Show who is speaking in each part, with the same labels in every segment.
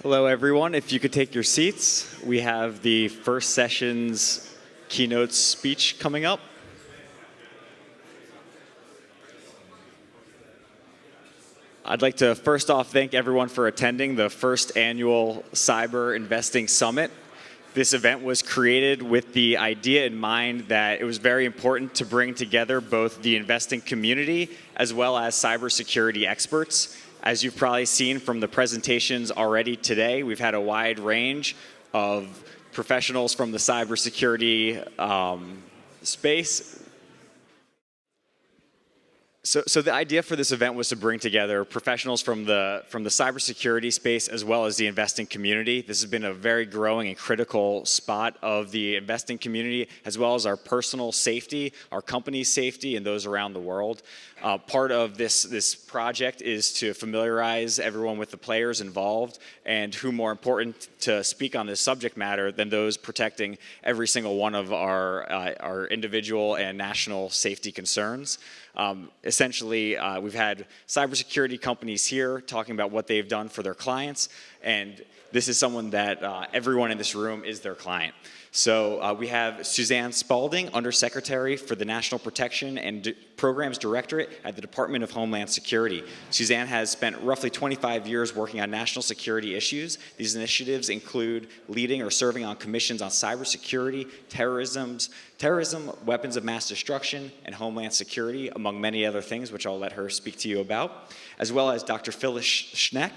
Speaker 1: Hello, everyone. If you could take your seats, we have the first session's keynote speech coming up. I'd like to first off thank everyone for attending the first annual Cyber Investing Summit. This event was created with the idea in mind that it was very important to bring together both the investing community as well as cybersecurity experts. As you've probably seen from the presentations already today, we've had a wide range of professionals from the cybersecurity space. So the idea for this event was to bring together professionals from the cybersecurity space as well as the investing community. This has been a very growing and critical spot of the investing community, as well as our personal safety, our company's safety, and those around the world. Part of this project is to familiarize everyone with the players involved, and who more important to speak on this subject matter than those protecting every single one of our individual and national safety concerns. Essentially, we've had cybersecurity companies here talking about what they've done for their clients, and this is someone that everyone in this room is their client. So we have Suzanne Spaulding, Undersecretary for the National Protection and Programs Directorate at the Department of Homeland Security. Suzanne has spent roughly 25 years working on national security issues. These initiatives include leading or serving on commissions on cybersecurity, terrorism, weapons of mass destruction, and homeland security, among many other things, which I'll let her speak to you about, as well as Dr. Phyllis Schneck,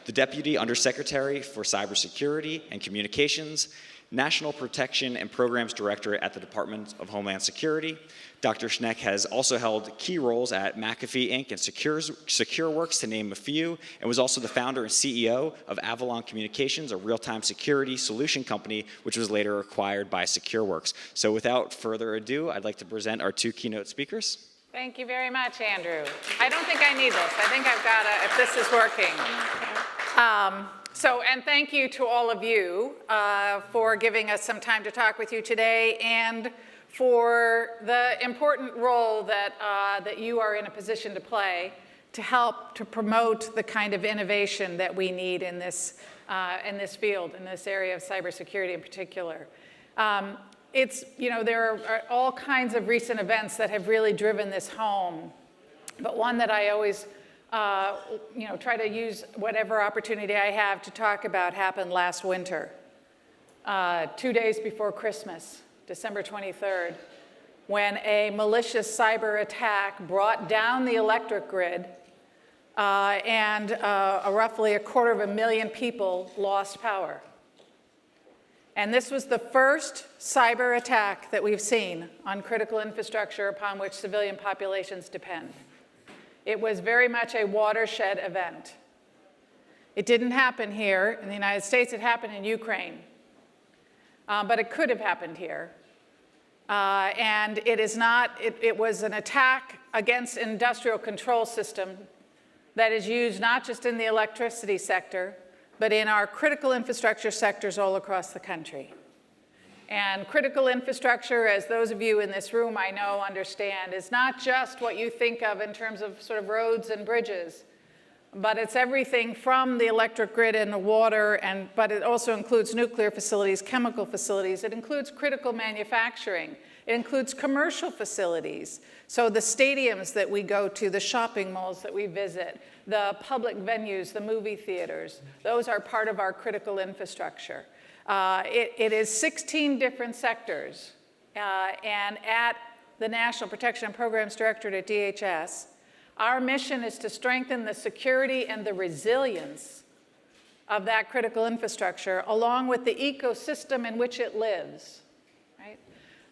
Speaker 1: the Deputy Undersecretary for Cybersecurity and Communications, National Protection and Programs Directorate at the Department of Homeland Security. Dr. Schneck has also held key roles at McAfee Inc. and SecureWorks, to name a few, and was also the founder and CEO of Avalon Communications, a real-time security solution company, which was later acquired by SecureWorks. So without further ado, I'd like to present our two keynote speakers.
Speaker 2: Thank you very much, Andrew. I don't think I need this. I think I've got to, if this is working. And thank you to all of you for giving us some time to talk with you today, and for the important role that you are in a position to play to help to promote the kind of innovation that we need in this field, in this area of cybersecurity in particular. There are all kinds of recent events that have really driven this home, but one that I always try to use whatever opportunity I have to talk about happened last winter, 2 days before Christmas, December 23rd, when a malicious cyber attack brought down the electric grid and roughly 250,000 people lost power. And this was the first cyber attack that we've seen on critical infrastructure upon which civilian populations depend. It was very much a watershed event. It didn't happen here in the United States, it happened in Ukraine. But it could have happened here. And it was an attack against an industrial control system that is used not just in the electricity sector, but in our critical infrastructure sectors all across the country. And critical infrastructure, as those of you in this room I know understand, is not just what you think of in terms of sort of roads and bridges, but it's everything from the electric grid and the water, but it also includes nuclear facilities, chemical facilities. It includes critical manufacturing. It includes commercial facilities. So the stadiums that we go to, the shopping malls that we visit, the public venues, the movie theaters, those are part of our critical infrastructure. It is 16 different sectors, and at the National Protection and Programs Directorate at DHS, our mission is to strengthen the security and the resilience of that critical infrastructure, along with the ecosystem in which it lives. Right?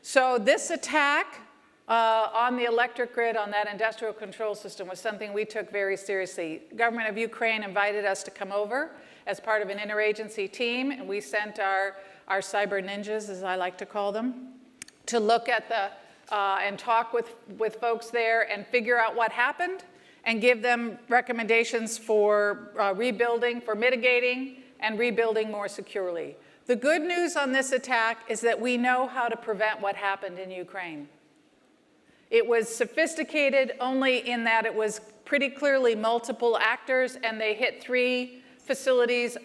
Speaker 2: So this attack on the electric grid, on that industrial control system, was something we took very seriously. The government of Ukraine invited us to come over as part of an interagency team, and we sent our cyber ninjas, as I like to call them, to look at and talk with folks there and figure out what happened and give them recommendations for rebuilding, for mitigating, and rebuilding more securely. The good news on this attack is that we know how to prevent what happened in Ukraine. It was sophisticated only in that it was pretty clearly multiple actors, and they hit three facilities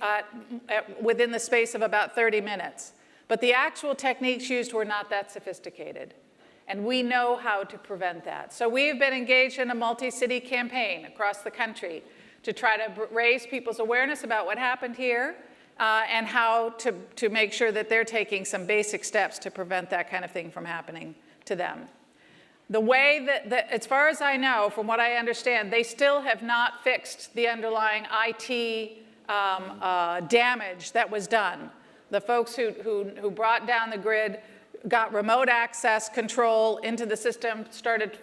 Speaker 2: within the space of about 30 minutes. But the actual techniques used were not that sophisticated. And we know how to prevent that. So we've been engaged in a multi-city campaign across the country to try to raise people's awareness about what happened here and how to make sure that they're taking some basic steps to prevent that kind of thing from happening to them. The way that as far as I know, from what I understand, they still have not fixed the underlying IT damage that was done. The folks who brought down the grid got remote access control into the system, started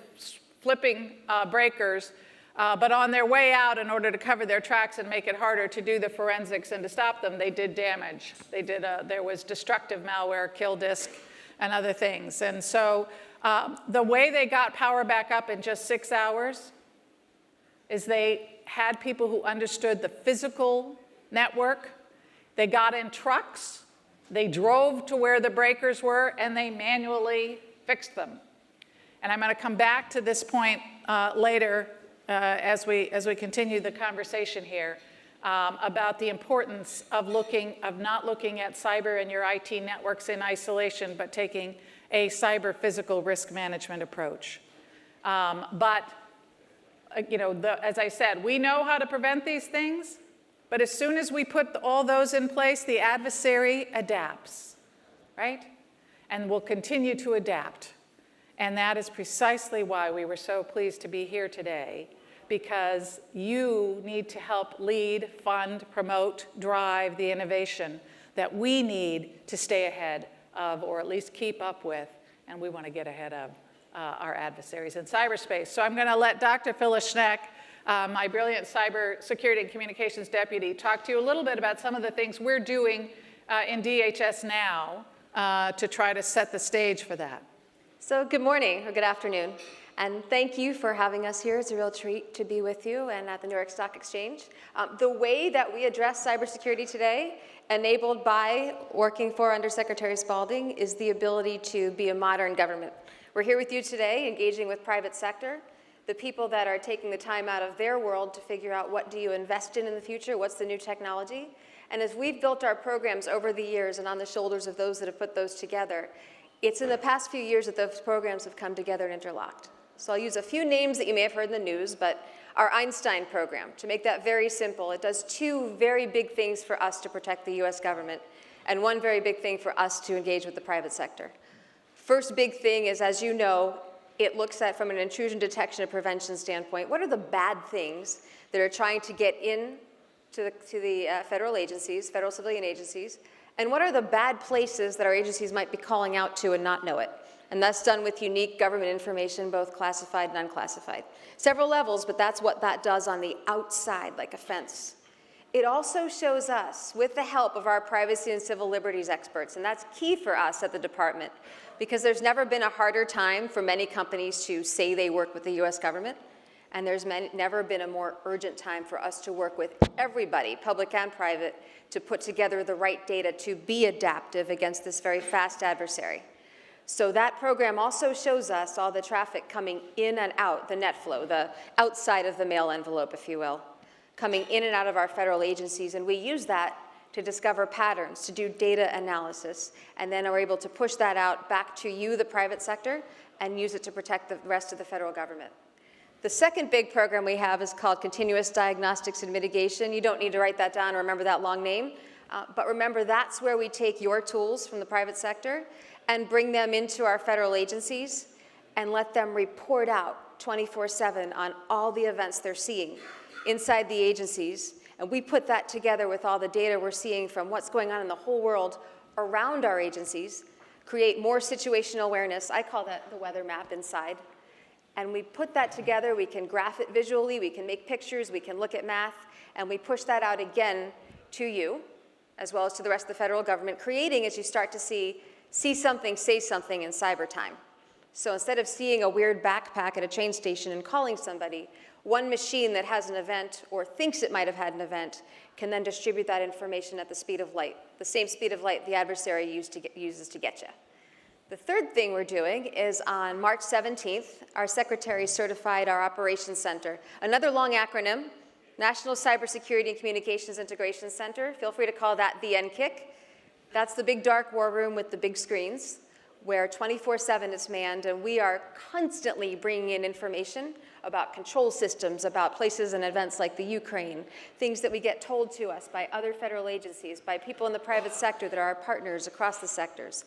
Speaker 2: flipping breakers, but on their way out, in order to cover their tracks and make it harder to do the forensics and to stop them, they did damage. There was destructive malware, kill disk, and other things. And so the way they got power back up in just 6 hours is they had people who understood the physical network. They got in trucks, they drove to where the breakers were, and they manually fixed them. And I'm going to come back to this point later as we continue the conversation here about the importance of not looking at cyber and your IT networks in isolation, but taking a cyber physical risk management approach. But as I said, we know how to prevent these things. But as soon as we put all those in place, the adversary adapts, right? And will continue to adapt. And that is precisely why we were so pleased to be here today, because you need to help lead, fund, promote, drive the innovation that we need to stay ahead of, or at least keep up with, and we want to get ahead of our adversaries in cyberspace. So I'm going to let Dr. Phyllis Schneck, my brilliant cybersecurity and communications deputy, talk to you a little bit about some of the things we're doing in DHS now to try to set the stage for that.
Speaker 3: So good morning or good afternoon, and thank you for having us here. It's a real treat to be with you and at the New York Stock Exchange. The way that we address cybersecurity today, enabled by working for Undersecretary Spaulding, is the ability to be a modern government. We're here with you today, engaging with private sector, the people that are taking the time out of their world to figure out what do you invest in the future, what's the new technology. And as we've built our programs over the years and on the shoulders of those that have put those together, it's in the past few years that those programs have come together and interlocked. So I'll use a few names that you may have heard in the news, but our Einstein program, to make that very simple, it does two very big things for us to protect the US government, and one very big thing for us to engage with the private sector. First big thing is, as you know, it looks at, from an intrusion detection and prevention standpoint, what are the bad things that are trying to get in to the federal agencies, federal civilian agencies, and what are the bad places that our agencies might be calling out to and not know it? And that's done with unique government information, both classified and unclassified. Several levels, but that's what that does on the outside, like a fence. It also shows us, with the help of our privacy and civil liberties experts, and that's key for us at the department, because there's never been a harder time for many companies to say they work with the US government, and there's never been a more urgent time for us to work with everybody, public and private, to put together the right data to be adaptive against this very fast adversary. So that program also shows us all the traffic coming in and out, the net flow, the outside of the mail envelope, if you will, coming in and out of our federal agencies, and we use that to discover patterns, to do data analysis, and then are able to push that out back to you, the private sector, and use it to protect the rest of the federal government. The second big program we have is called Continuous Diagnostics and Mitigation. You don't need to write that down or remember that long name, but remember that's where we take your tools from the private sector and bring them into our federal agencies and let them report out 24/7 on all the events they're seeing inside the agencies. And we put that together with all the data we're seeing from what's going on in the whole world around our agencies, create more situational awareness. I call that the weather map inside. And we put that together, we can graph it visually, we can make pictures, we can look at math, and we push that out again to you, as well as to the rest of the federal government, creating, as you start to see something, say something in cyber time. So instead of seeing a weird backpack at a train station and calling somebody, one machine that has an event or thinks it might have had an event can then distribute that information at the speed of light, the same speed of light the adversary uses to get you. The third thing we're doing is on March 17th, our secretary certified our operations center. Another long acronym, National Cybersecurity and Communications Integration Center. Feel free to call that the NCIC. That's the big dark war room with the big screens, where 24/7 is manned, and we are constantly bringing in information about control systems, about places and events like the Ukraine, things that we get told to us by other federal agencies, by people in the private sector that are our partners across the sectors.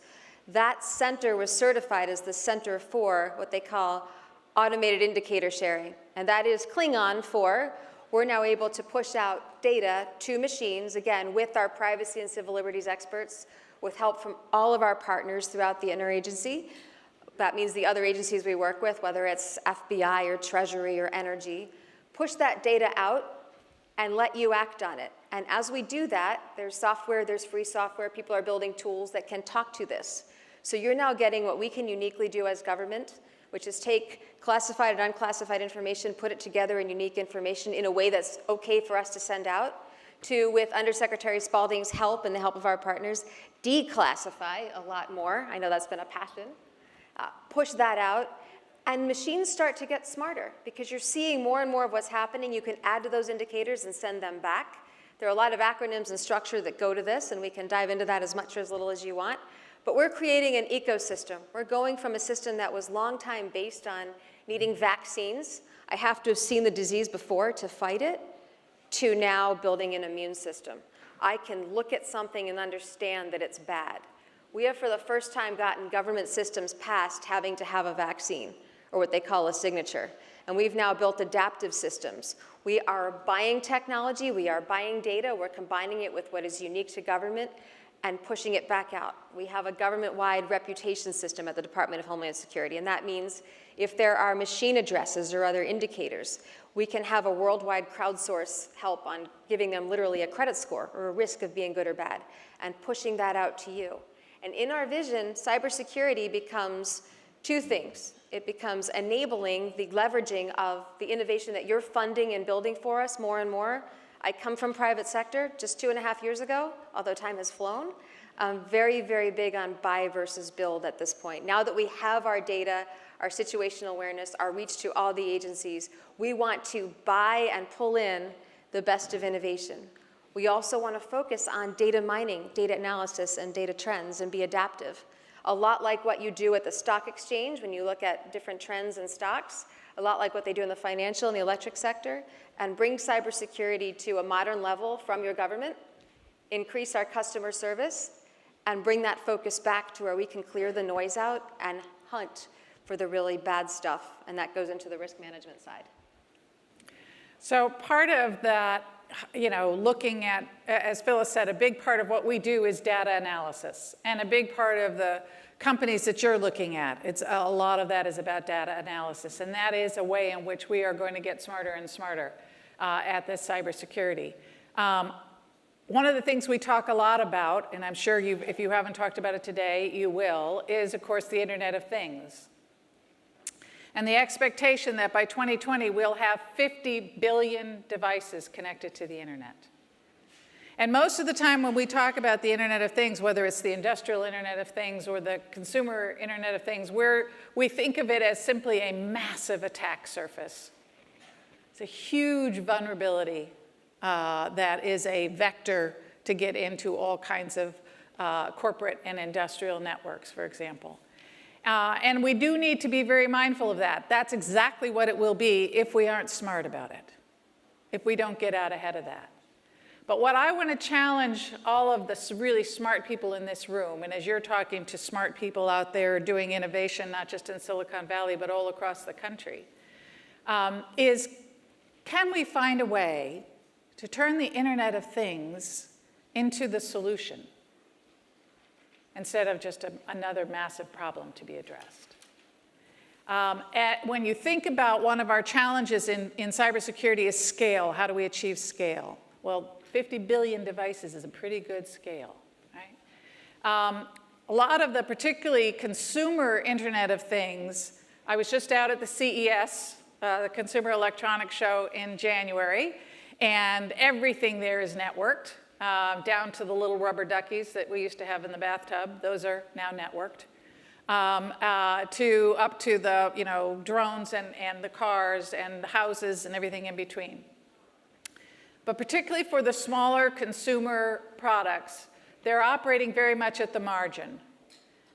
Speaker 3: That center was certified as the Center for what they call automated indicator sharing, and that is Klingon for we're now able to push out data to machines, again, with our privacy and civil liberties experts, with help from all of our partners throughout the interagency. That means the other agencies we work with, whether it's FBI or Treasury or Energy, push that data out and let you act on it. And as we do that, there's software, there's free software, people are building tools that can talk to this. So you're now getting what we can uniquely do as government, which is take classified and unclassified information, put it together in unique information in a way that's okay for us to send out, to, with Undersecretary Spaulding's help and the help of our partners, declassify a lot more. I know that's been a passion. Push that out, and machines start to get smarter because you're seeing more and more of what's happening. You can add to those indicators and send them back. There are a lot of acronyms and structure that go to this, and we can dive into that as much or as little as you want. But we're creating an ecosystem. We're going from a system that was long time based on needing vaccines. I have to have seen the disease before to fight it, to now building an immune system. I can look at something and understand that it's bad. We have, for the first time, gotten government systems past having to have a vaccine, or what they call a signature. And we've now built adaptive systems. We are buying technology, we are buying data, we're combining it with what is unique to government and pushing it back out. We have a government-wide reputation system at the Department of Homeland Security, and that means if there are machine addresses or other indicators, we can have a worldwide crowdsource help on giving them literally a credit score or a risk of being good or bad, and pushing that out to you. And in our vision, cybersecurity becomes two things. It becomes enabling the leveraging of the innovation that you're funding and building for us more and more. I come from private sector just 2.5 years ago, although time has flown. I'm very, very big on buy versus build at this point. Now that we have our data, our situational awareness, our reach to all the agencies, we want to buy and pull in the best of innovation. We also want to focus on data mining, data analysis, and data trends and be adaptive. A lot like what you do at the stock exchange when you look at different trends in stocks, a lot like what they do in the financial and the electric sector, and bring cybersecurity to a modern level from your government, increase our customer service, and bring that focus back to where we can clear the noise out and hunt for the really bad stuff, and that goes into the risk management side.
Speaker 2: So part of that, looking at, as Phyllis said, a big part of what we do is data analysis. And a big part of the companies that you're looking at, a lot of that is about data analysis. And that is a way in which we are going to get smarter and smarter at this cybersecurity. One of the things we talk a lot about, and I'm sure if you haven't talked about it today, you will, is, of course, the Internet of Things. And the expectation that by 2020, we'll have 50 billion devices connected to the internet. And most of the time when we talk about the Internet of Things, whether it's the industrial Internet of Things or the consumer Internet of Things, we think of it as simply a massive attack surface. It's a huge vulnerability that is a vector to get into all kinds of corporate and industrial networks, for example. And we do need to be very mindful of that. That's exactly what it will be if we aren't smart about it, if we don't get out ahead of that. But what I want to challenge all of the really smart people in this room, and as you're talking to smart people out there doing innovation, not just in Silicon Valley, but all across the country, is can we find a way to turn the Internet of Things into the solution, instead of just another massive problem to be addressed? When you think about one of our challenges in cybersecurity is scale. How do we achieve scale? Well, 50 billion devices is a pretty good scale, right? A lot of the particularly consumer Internet of Things, I was just out at the CES, the Consumer Electronics Show in January, and everything there is networked. Down to the little rubber duckies that we used to have in the bathtub. Those are now networked. Up to the drones and the cars and the houses and everything in between. But particularly for the smaller consumer products, they're operating very much at the margin.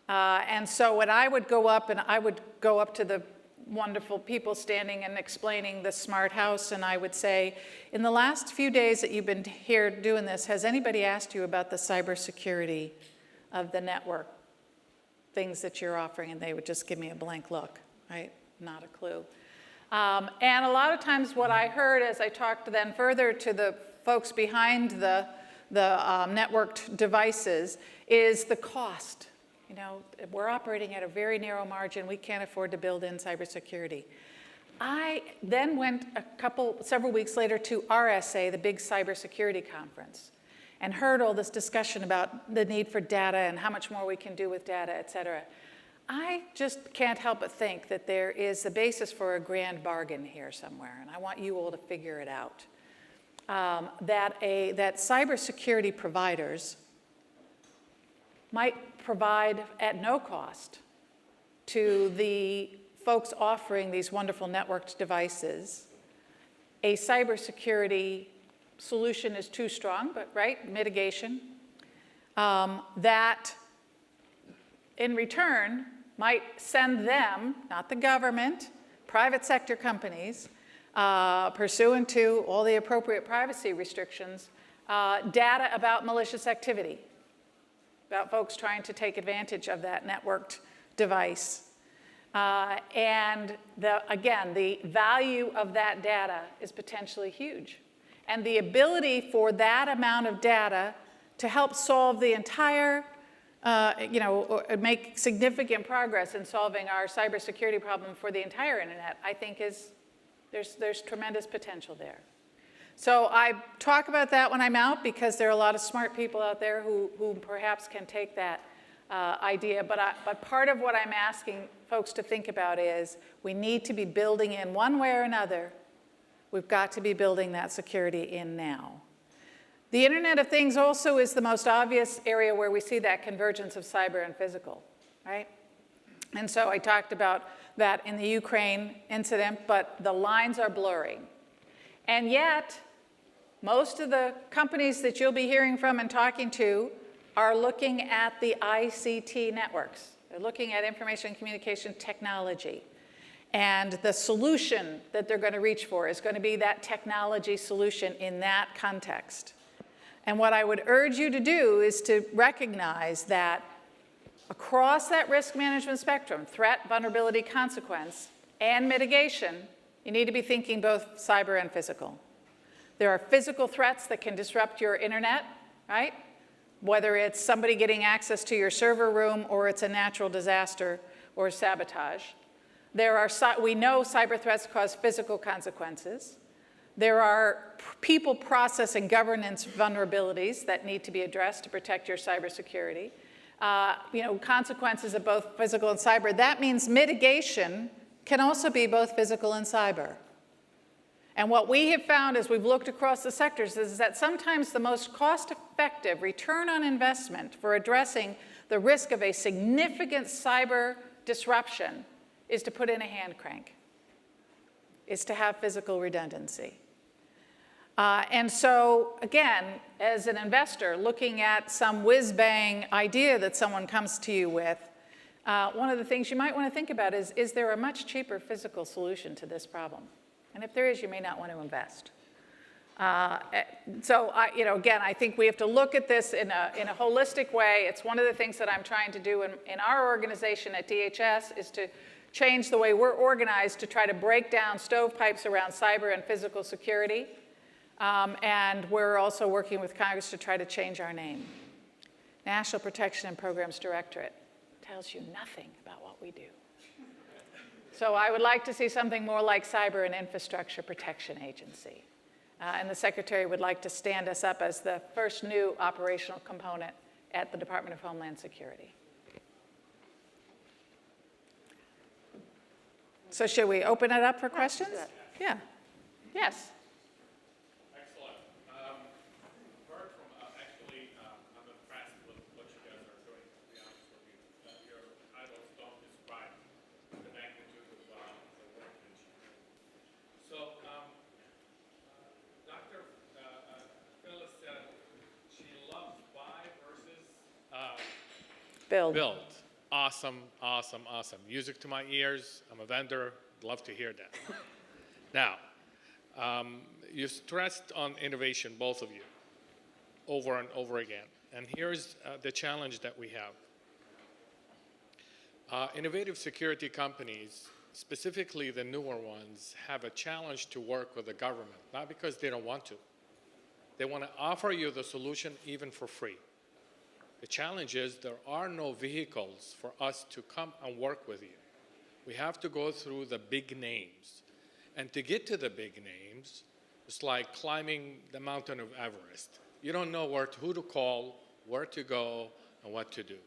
Speaker 2: And so when I would go up, and I would go up to the wonderful people standing and explaining the smart house, and I would say, in the last few days that you've been here doing this, has anybody asked you about the cybersecurity of the network things that you're offering? And they would just give me a blank look, right? Not a clue. And a lot of times what I heard as I talked then further to the folks behind the networked devices is the cost. You know, we're operating at a very narrow margin. We can't afford to build in cybersecurity. I then went several weeks later to RSA, the big cybersecurity conference, and heard all this discussion about the need for data and how much more we can do with data, et cetera. I just can't help but think that there is a basis for a grand bargain here somewhere, and I want you all to figure it out. That cybersecurity providers might provide at no cost to the folks offering these wonderful networked devices. A cybersecurity solution is too strong, but right, mitigation. That in return might send them, not the government, private sector companies, pursuant to all the appropriate privacy restrictions, data about malicious activity, about folks trying to take advantage of that networked device. And again, the value of that data is potentially huge. And the ability for that amount of data to help solve the entire, make significant progress in solving our cybersecurity problem for the entire internet, I think there's tremendous potential there. So I talk about that when I'm out because there are a lot of smart people out there who perhaps can take that idea. But part of what I'm asking folks to think about is we need to be building in one way or another. We've got to be building that security in now. The Internet of Things also is the most obvious area where we see that convergence of cyber and physical, right? And so I talked about that in the Ukraine incident, but the lines are blurring. And yet, most of the companies that you'll be hearing from and talking to are looking at the ICT networks. They're looking at information and communication technology. And the solution that they're going to reach for is going to be that technology solution in that context. And what I would urge you to do is to recognize that across that risk management spectrum, threat, vulnerability, consequence, and mitigation, you need to be thinking both cyber and physical. There are physical threats that can disrupt your internet, right? Whether it's somebody getting access to your server room or it's a natural disaster or sabotage. We know cyber threats cause physical consequences. There are people, process, and governance vulnerabilities that need to be addressed to protect your cybersecurity. Consequences of both physical and cyber. That means mitigation can also be both physical and cyber. And what we have found as we've looked across the sectors is that sometimes the most cost-effective return on investment for addressing the risk of a significant cyber disruption is to put in a hand crank, is to have physical redundancy. And so, again, as an investor looking at some whiz-bang idea that someone comes to you with, one of the things you might want to think about is there a much cheaper physical solution to this problem? And if there is, you may not want to invest. Again, I think we have to look at this in a holistic way. It's one of the things that I'm trying to do in our organization at DHS is to change the way we're organized to try to break down stovepipes around cyber and physical security. And we're also working with Congress to try to change our name. National Protection and Programs Directorate tells you nothing about what we do. So I would like to see something more like Cyber and Infrastructure Protection Agency. And the Secretary would like to stand us up as the first new operational component at the Department of Homeland Security. So should we open it up for questions? Yeah. Yes.
Speaker 4: Excellent. Heard from, actually, I'm impressed with what you guys are doing, to be honest with you. Your titles don't describe the magnitude of the work that you do. So, Dr.
Speaker 2: Build.
Speaker 4: Build. Awesome, awesome, awesome. Music to my ears. I'm a vendor. Love to hear that. Now, you stressed on innovation, both of you, over and over again. And here's the challenge that we have. Innovative security companies, specifically the newer ones, have a challenge to work with the government, not because they don't want to. They want to offer you the solution even for free. The challenge is there are no vehicles for us to come and work with you. We have to go through the big names. And to get to the big names, it's like climbing the mountain of Everest. You don't know who to call, where to go, and what to do.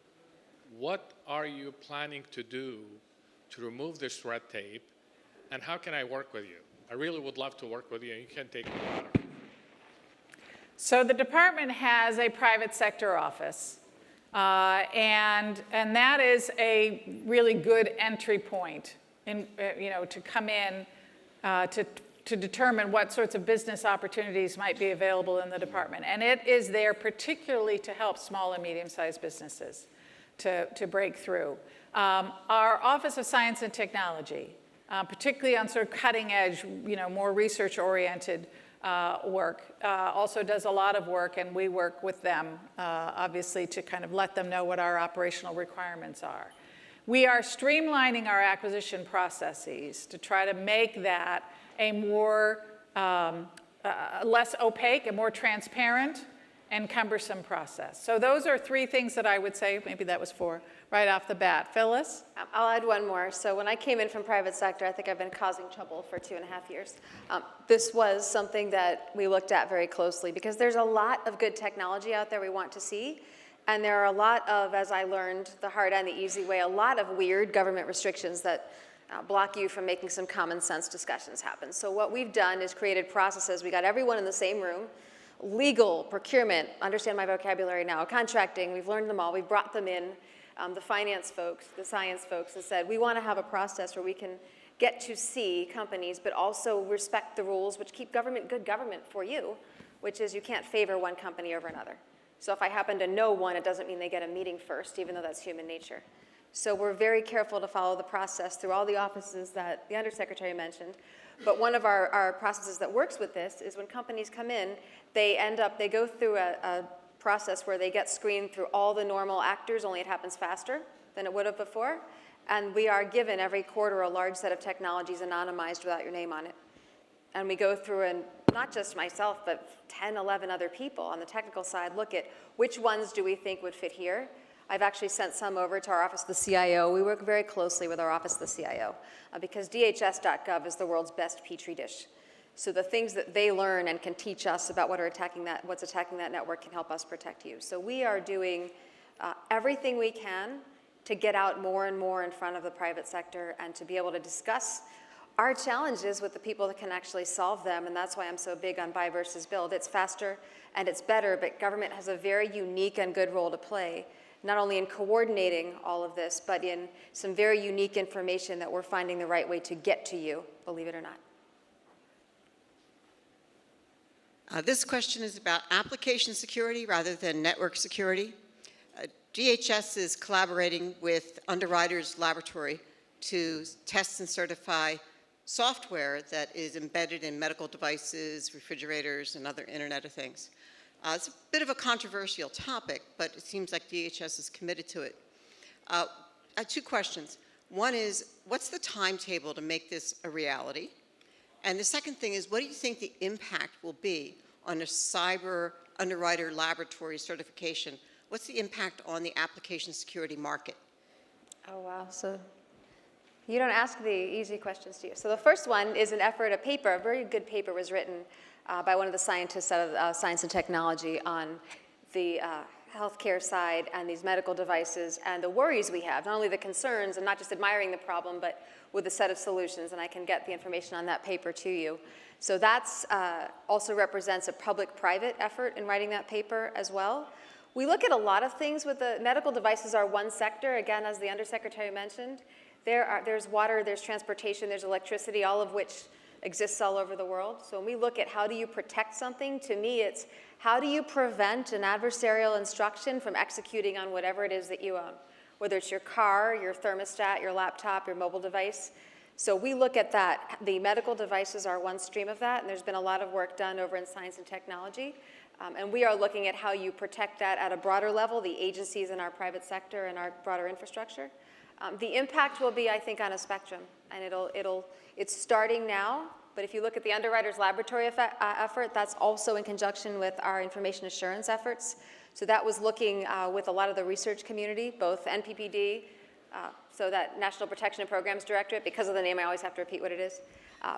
Speaker 4: What are you planning to do to remove this red tape, and how can I work with you? I really would love to work with you, and you can take me water.
Speaker 2: So the department has a private sector office, and that is a really good entry point to come in to determine what sorts of business opportunities might be available in the department. And it is there particularly to help small and medium-sized businesses to break through. Our Office of Science and Technology, particularly on sort of cutting edge, more research-oriented work, also does a lot of work, and we work with them, obviously, to kind of let them know what our operational requirements are. We are streamlining our acquisition processes to try to make that a more, less opaque, a more transparent and cumbersome process. So those are three things that I would say, maybe that was four, right off the bat. Phyllis?
Speaker 3: I'll add one more. So when I came in from private sector, I think I've been causing trouble for 2.5 years. This was something that we looked at very closely because there's a lot of good technology out there we want to see. And there are a lot of, as I learned the hard and the easy way, a lot of weird government restrictions that block you from making some common sense discussions happen. So what we've done is created processes. We got everyone in the same room. Legal, procurement, understand my vocabulary now, contracting, we've learned them all. We've brought them in, the finance folks, the science folks, and said, we want to have a process where we can get to see companies, but also respect the rules which keep government good government for you, which is you can't favor one company over another. So if I happen to know one, it doesn't mean they get a meeting first, even though that's human nature. So we're very careful to follow the process through all the offices that the Undersecretary mentioned. But one of our processes that works with this is when companies come in, they go through a process where they get screened through all the normal actors, only it happens faster than it would have before. And we are given every quarter a large set of technologies anonymized without your name on it. And we go through, and not just myself, but 10, 11 other people on the technical side, look at which ones do we think would fit here. I've actually sent some over to our Office of the CIO. We work very closely with our Office of the CIO because DHS.gov is the world's best petri dish. So the things that they learn and can teach us about what's attacking that network can help us protect you. So we are doing everything we can to get out more and more in front of the private sector and to be able to discuss our challenges with the people that can actually solve them. And that's why I'm so big on buy versus build. It's faster and it's better, but government has a very unique and good role to play, not only in coordinating all of this, but in some very unique information that we're finding the right way to get to you, believe it or not.
Speaker 5: This question is about application security rather than network security. DHS is collaborating with Underwriters Laboratory to test and certify software that is embedded in medical devices, refrigerators, and other Internet of Things. It's a bit of a controversial topic, but it seems like DHS is committed to it. I have two questions. One is, what's the timetable to make this a reality? And the second thing is, what do you think the impact will be on a cyber underwriter laboratory certification? What's the impact on the application security market?
Speaker 3: Oh, wow. So you don't ask the easy questions, do you? So the first one is an effort, a very good paper was written by one of the scientists out of Science and Technology on the healthcare side and these medical devices and the worries we have, not only the concerns and not just admiring the problem, but with a set of solutions, and I can get the information on that paper to you. So that's also represents a public-private effort in writing that paper as well. We look at a lot of things with the medical devices are one sector, again, as the Undersecretary mentioned. There's water, there's transportation, there's electricity, all of which exists all over the world. So when we look at how do you protect something, to me it's How do you prevent an adversarial instruction from executing on whatever it is that you own? Whether it's your car, your thermostat, your laptop, your mobile device. So we look at that. The medical devices are one stream of that, and there's been a lot of work done over in science and technology. And we are looking at how you protect that at a broader level, the agencies in our private sector and our broader infrastructure. The impact will be, I think, on a spectrum, and it's starting now. But if you look at the underwriters laboratory effort, that's also in conjunction with our information assurance efforts. So that was looking with a lot of the research community, both NPPD, so that National Protection and Programs Directorate, because of the name I always have to repeat what it is.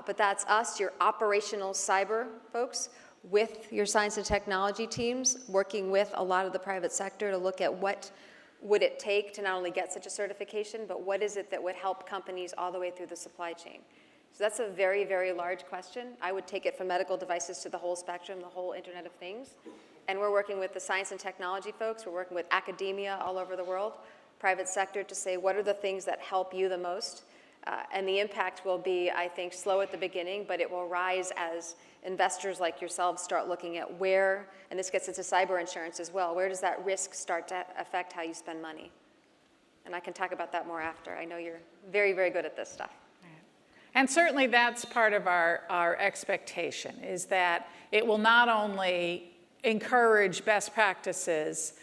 Speaker 3: But that's us, your operational cyber folks, with your science and technology teams, working with a lot of the private sector to look at what would it take to not only get such a certification, but what is it that would help companies all the way through the supply chain? So that's a very, very large question. I would take it from medical devices to the whole spectrum, the whole Internet of Things. And we're working with the science and technology folks. We're working with academia all over the world, private sector, to say what are the things that help you the most. And the impact will be, I think, slow at the beginning, but it will rise as investors like yourselves start looking at where, and this gets into cyber insurance as well, where does that risk start to affect how you spend money? And I can talk about that more after. I know you're very, very good at this stuff.
Speaker 2: And certainly that's part of our expectation, is that it will not only encourage best practices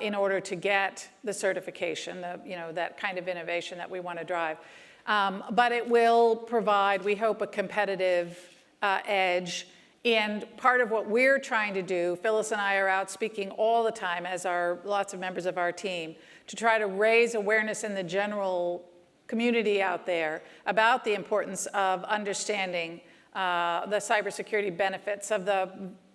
Speaker 2: in order to get the certification, that kind of innovation that we want to drive, but it will provide, we hope, a competitive edge. And part of what we're trying to do, Phyllis and I are out speaking all the time, as are lots of members of our team, to try to raise awareness in the general community out there about the importance of understanding the cybersecurity benefits of the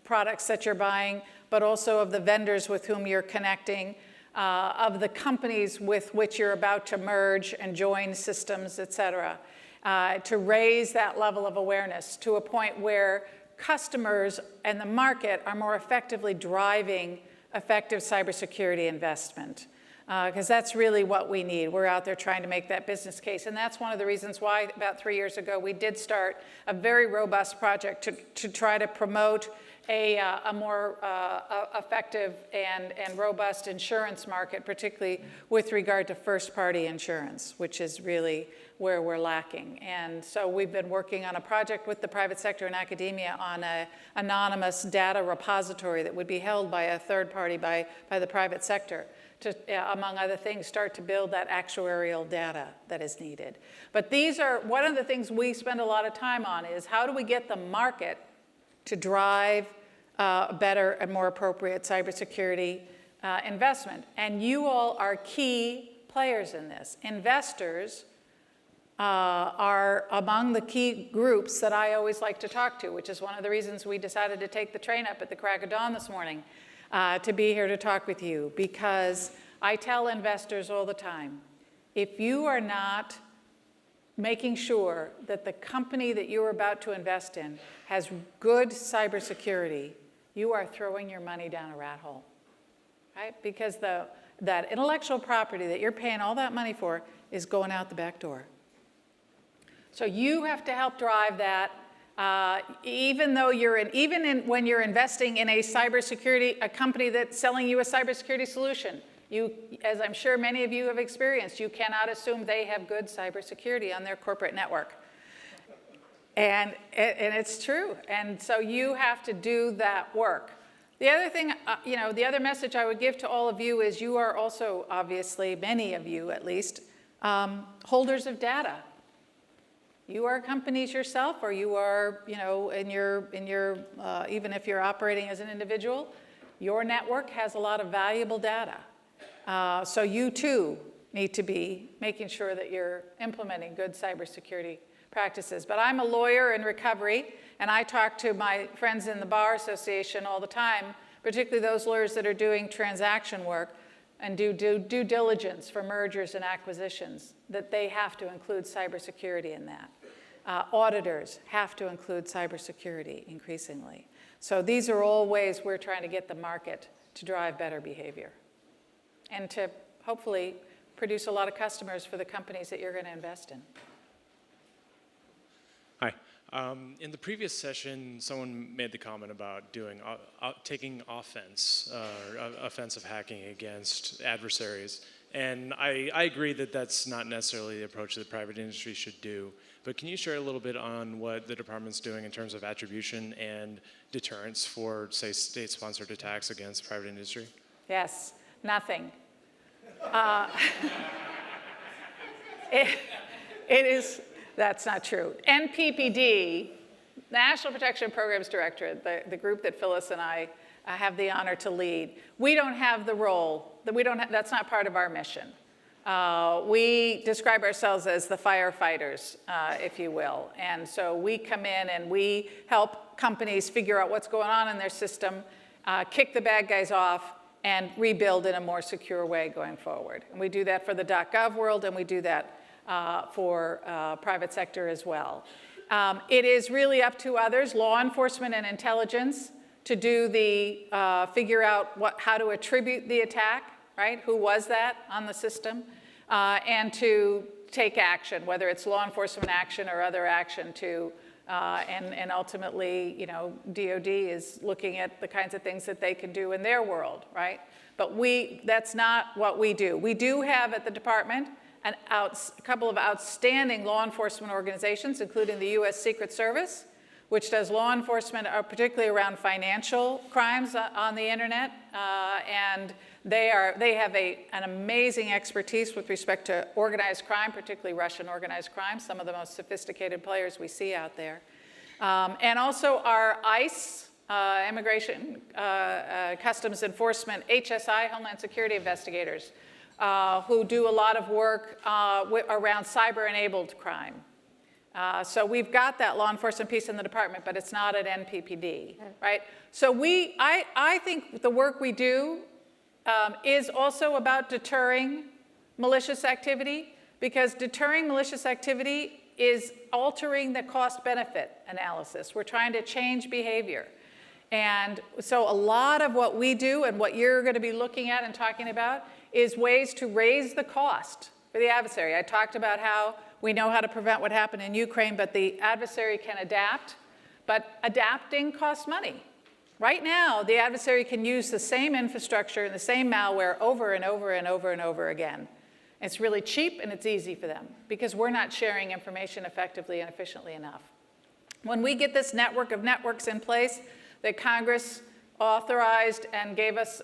Speaker 2: products that you're buying, but also of the vendors with whom you're connecting, of the companies with which you're about to merge and join systems, et cetera, to raise that level of awareness to a point where customers and the market are more effectively driving effective cybersecurity investment. Because that's really what we need. We're out there trying to make that business case. And that's one of the reasons why about 3 years ago we did start a very robust project to try to promote a more effective and robust insurance market, particularly with regard to first-party insurance, which is really where we're lacking. And so we've been working on a project with the private sector and academia on an anonymous data repository that would be held by a third party, by the private sector, to, among other things, start to build that actuarial data that is needed. But these are, one of the things we spend a lot of time on is how do we get the market to drive better and more appropriate cybersecurity investment. And you all are key players in this. Investors are among the key groups that I always like to talk to, which is one of the reasons we decided to take the train up at the crack of dawn this morning to be here to talk with you, because I tell investors all the time, if you are not making sure that the company that you're about to invest in has good cybersecurity, you are throwing your money down a rat hole, right? Because that intellectual property that you're paying all that money for is going out the back door. So you have to help drive that. Even though when you're investing in a company that's selling you a cybersecurity solution, you, as I'm sure many of you have experienced, you cannot assume they have good cybersecurity on their corporate network. And it's true. And so you have to do that work. The other thing, the other message I would give to all of you is you are also, obviously, many of you at least, holders of data. You are companies yourself, or you are, even if you're operating as an individual, your network has a lot of valuable data. So you too need to be making sure that you're implementing good cybersecurity practices. But I'm a lawyer in recovery, and I talk to my friends in the Bar Association all the time, particularly those lawyers that are doing transaction work and do due diligence for mergers and acquisitions, that they have to include cybersecurity in that. Auditors have to include cybersecurity increasingly. So these are all ways we're trying to get the market to drive better behavior and to hopefully produce a lot of customers for the companies that you're going to invest in.
Speaker 6: Hi. In the previous session, someone made the comment about taking offense, offensive hacking against adversaries. And I agree that that's not necessarily the approach that the private industry should do. But can you share a little bit on what the department's doing in terms of attribution and deterrence for, say, state-sponsored attacks against private industry?
Speaker 2: Yes, nothing. That's not true. NPPD, National Protection Programs Directorate, the group that Phyllis and I have the honor to lead, we don't have the role, that's not part of our mission. We describe ourselves as the firefighters, if you will. And so we come in and we help companies figure out what's going on in their system, kick the bad guys off, and rebuild in a more secure way going forward. And we do that for the .gov world, and we do that for private sector as well. It is really up to others, law enforcement and intelligence, to do the figure out how to attribute the attack, right? Who was that on the system? And to take action, whether it's law enforcement action or other action to, and ultimately, you know, DOD is looking at the kinds of things that they can do in their world, right? But that's not what we do. We do have at the department a couple of outstanding law enforcement organizations, including the U.S. Secret Service, which does law enforcement, particularly around financial crimes on the internet, and they have an amazing expertise with respect to organized crime, particularly Russian organized crime, some of the most sophisticated players we see out there. And also our ICE, Immigration Customs Enforcement, HSI, Homeland Security investigators, who do a lot of work around cyber-enabled crime. So we've got that law enforcement piece in the department, but it's not at NPPD, right? So I think the work we do is also about deterring malicious activity, because deterring malicious activity is altering the cost-benefit analysis. We're trying to change behavior. And so a lot of what we do and what you're going to be looking at and talking about is ways to raise the cost for the adversary. I talked about how we know how to prevent what happened in Ukraine, but the adversary can adapt. But adapting costs money. Right now, the adversary can use the same infrastructure and the same malware over and over and over and over again. It's really cheap and it's easy for them because we're not sharing information effectively and efficiently enough. When we get this network of networks in place that Congress authorized and gave us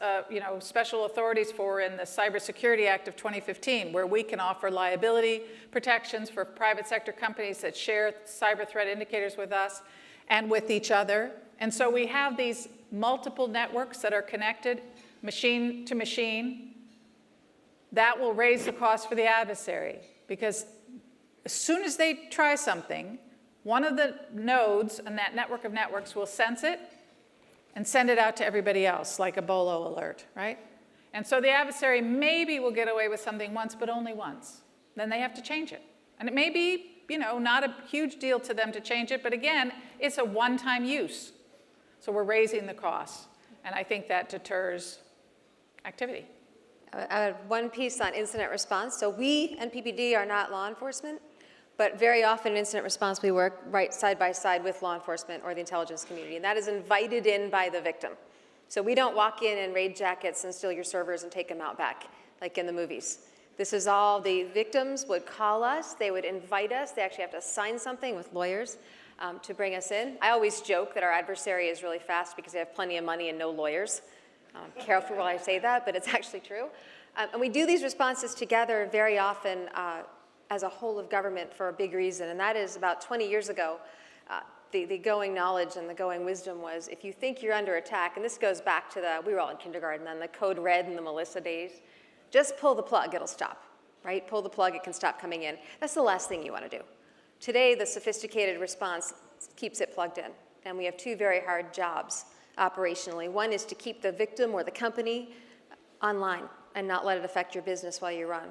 Speaker 2: special authorities for in the Cybersecurity Act of 2015, where we can offer liability protections for private sector companies that share cyber threat indicators with us and with each other. And so we have these multiple networks that are connected machine to machine. That will raise the cost for the adversary, because as soon as they try something, one of the nodes in that network of networks will sense it and send it out to everybody else, like a bolo alert, right? And so the adversary maybe will get away with something once, but only once. Then they have to change it. And it may be, not a huge deal to them to change it, but again, it's a one-time use. So we're raising the costs, and I think that deters activity.
Speaker 3: I have one piece on incident response. So we, NPPD, are not law enforcement, but very often in incident response, we work right side by side with law enforcement or the intelligence community, and that is invited in by the victim. So we don't walk in and raid jackets and steal your servers and take them out back, like in the movies. This is all the victims would call us, they would invite us, they actually have to sign something with lawyers to bring us in. I always joke that our adversary is really fast because they have plenty of money and no lawyers. Careful when I say that, but it's actually true. And we do these responses together very often as a whole of government for a big reason, and that is about 20 years ago, the going knowledge and the going wisdom was, if you think you're under attack, and this goes back to we were all in kindergarten then, the Code Red and the Melissa days, just pull the plug, it'll stop, right? Pull the plug, it can stop coming in. That's the last thing you want to do. Today, the sophisticated response keeps it plugged in, and we have two very hard jobs operationally. One is to keep the victim or the company online and not let it affect your business while you run.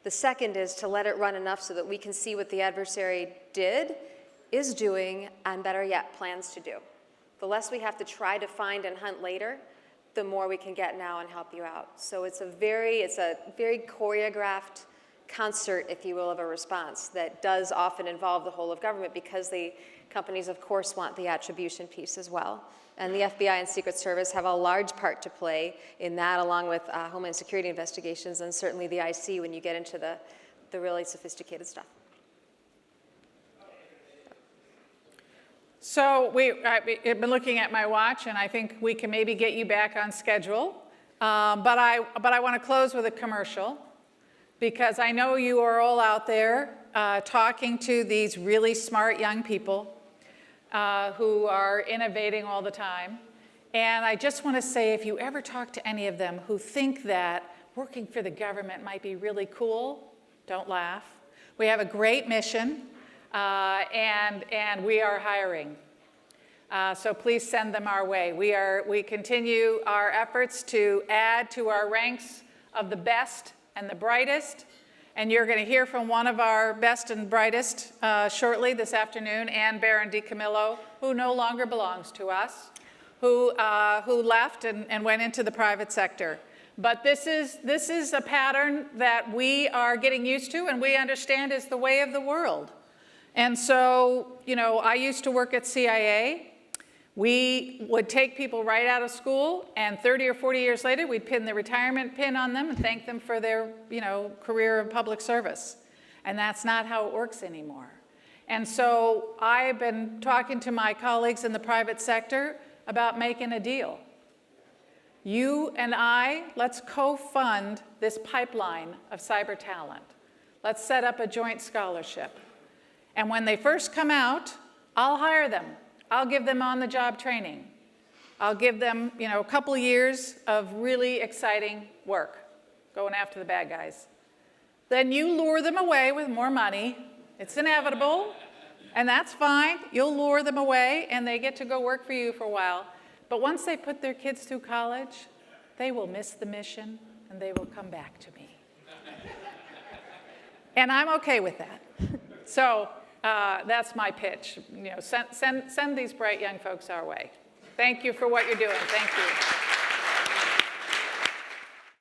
Speaker 3: The second is to let it run enough so that we can see what the adversary did, is doing, and better yet, plans to do. The less we have to try to find and hunt later, the more we can get now and help you out. So it's a very choreographed concert, if you will, of a response that does often involve the whole of government because they companies, of course, want the attribution piece as well. And the FBI and Secret Service have a large part to play in that, along with Homeland Security investigations, and certainly the IC when you get into the really sophisticated stuff.
Speaker 2: So I've been looking at my watch, and I think we can maybe get you back on schedule. But I want to close with a commercial, because I know you are all out there talking to these really smart young people who are innovating all the time. And I just want to say, if you ever talk to any of them who think that working for the government might be really cool, don't laugh. We have a great mission, and we are hiring. So please send them our way. We continue our efforts to add to our ranks of the best and the brightest. And you're going to hear from one of our best and brightest shortly this afternoon, Ann Barron DiCamillo, who no longer belongs to us, who left and went into the private sector. But this is a pattern that we are getting used to and we understand is the way of the world. And so, you know, I used to work at CIA. We would take people right out of school, and 30 or 40 years later, we'd pin the retirement pin on them and thank them for their, you know, career of public service. And that's not how it works anymore. And so I've been talking to my colleagues in the private sector about making a deal. You and I, let's co-fund this pipeline of cyber talent. Let's set up a joint scholarship. And when they first come out, I'll hire them. I'll give them on-the-job training. I'll give them, you know, a couple of years of really exciting work, going after the bad guys. Then you lure them away with more money. It's inevitable, and that's fine. You'll lure them away, and they get to go work for you for a while. But once they put their kids through college, they will miss the mission, and they will come back to me. And I'm okay with that. So that's my pitch. You know, send these bright young folks our way. Thank you for what you're doing. Thank you.